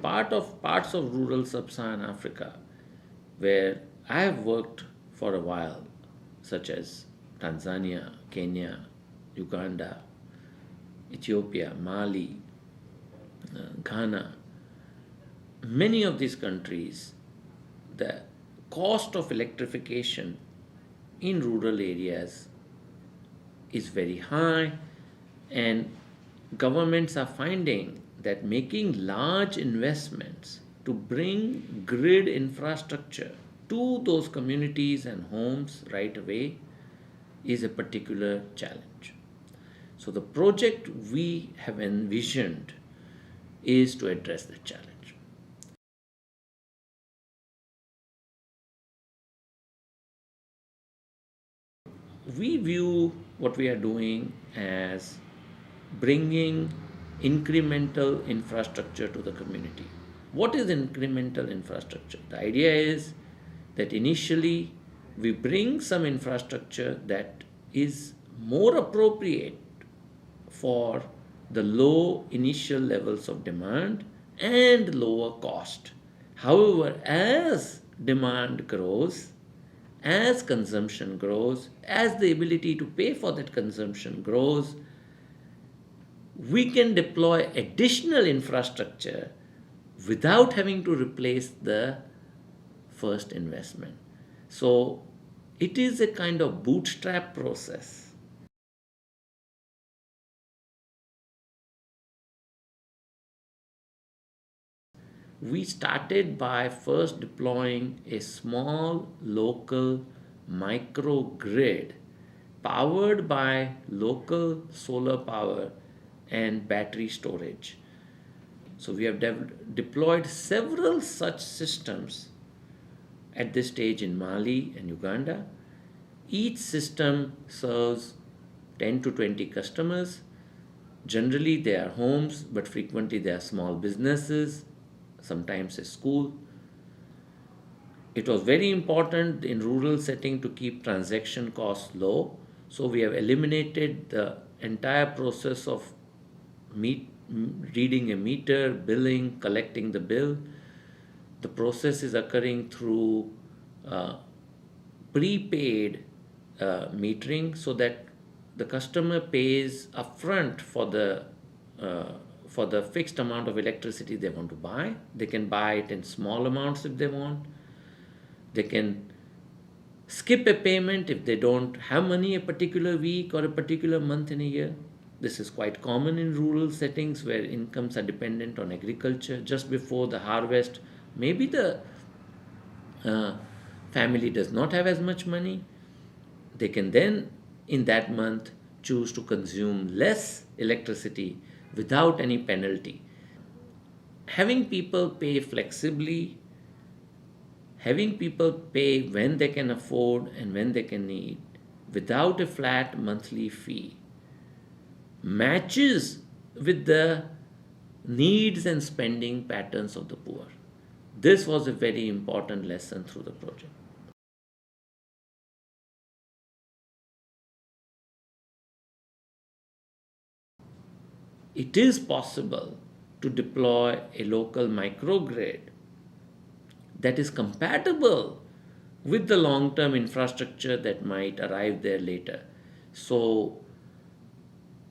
parts of rural sub-Saharan Africa where I have worked for a while, such as Tanzania, Kenya, Uganda, Ethiopia, Mali, Ghana, many of these countries, the cost of electrification in rural areas is very high, and governments are finding that making large investments to bring grid infrastructure to those communities and homes right away is a particular challenge. So, the project we have envisioned is to address that challenge. We view what we are doing as bringing incremental infrastructure to the community. What is incremental infrastructure? The idea is that initially we bring some infrastructure that is more appropriate for the low initial levels of demand and lower cost. However, as demand grows, as consumption grows, as the ability to pay for that consumption grows, we can deploy additional infrastructure without having to replace the first investment. So it is a kind of bootstrap process. We started by first deploying a small local microgrid powered by local solar power and battery storage. So we have deployed several such systems at this stage in Mali and Uganda. Each system serves 10 to 20 customers. Generally, they are homes, but frequently they are small businesses, sometimes a school. It was very important in rural setting to keep transaction costs low. So we have eliminated the entire process of reading a meter, billing, collecting the bill. The process is occurring through prepaid metering, so that the customer pays upfront for the fixed amount of electricity they want to buy. They can buy it in small amounts if they want. They can skip a payment if they don't have money a particular week or a particular month in a year. This is quite common in rural settings where incomes are dependent on agriculture. Just before the harvest, maybe the family does not have as much money. They can then, in that month, choose to consume less electricity without any penalty. Having people pay flexibly, having people pay when they can afford and when they can need, without a flat monthly fee, matches with the needs and spending patterns of the poor. This was a very important lesson through the project. It is possible to deploy a local microgrid that is compatible with the long term infrastructure that might arrive there later. So,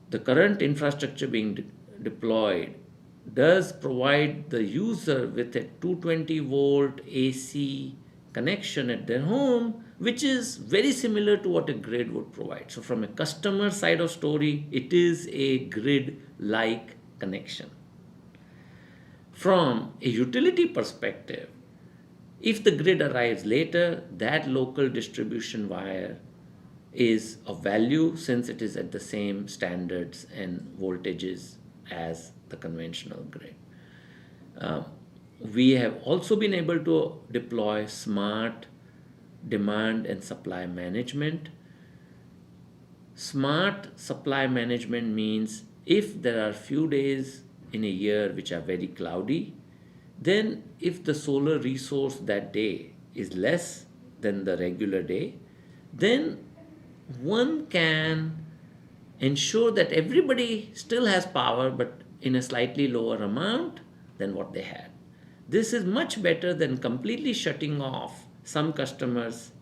the current infrastructure being deployed does provide the user with a 220-volt AC connection at their home, which is very similar to what a grid would provide. So, from a customer side of story, it is a grid like connection. From a utility perspective, if the grid arrives later, that local distribution wire is of value since it is at the same standards and voltages as the conventional grid. We have also been able to deploy smart demand and supply management. Smart supply management means if there are few days in a year which are very cloudy, then if the solar resource that day is less than the regular day, then one can ensure that everybody still has power but in a slightly lower amount than what they had. This is much better than completely shutting off some customers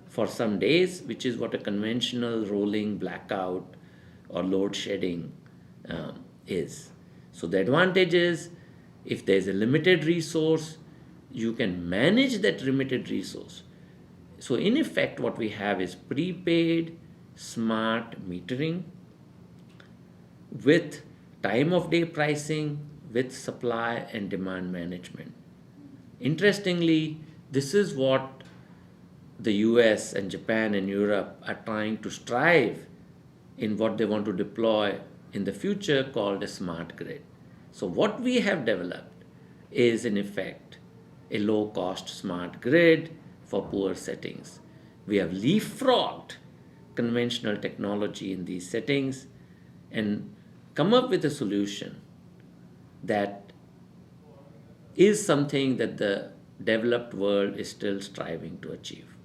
for some days, which is what a conventional rolling blackout or load shedding is. So, the advantage is if there is a limited resource, you can manage that limited resource. So, in effect, what we have is prepaid smart metering with time of day pricing, with supply and demand management. Interestingly, this is what the US and Japan and Europe are trying to strive in what they want to deploy in the future called a smart grid. So, what we have developed is in effect a low cost smart grid for poor settings. We have leapfrogged conventional technology in these settings and come up with a solution that is something that the developed world is still striving to achieve.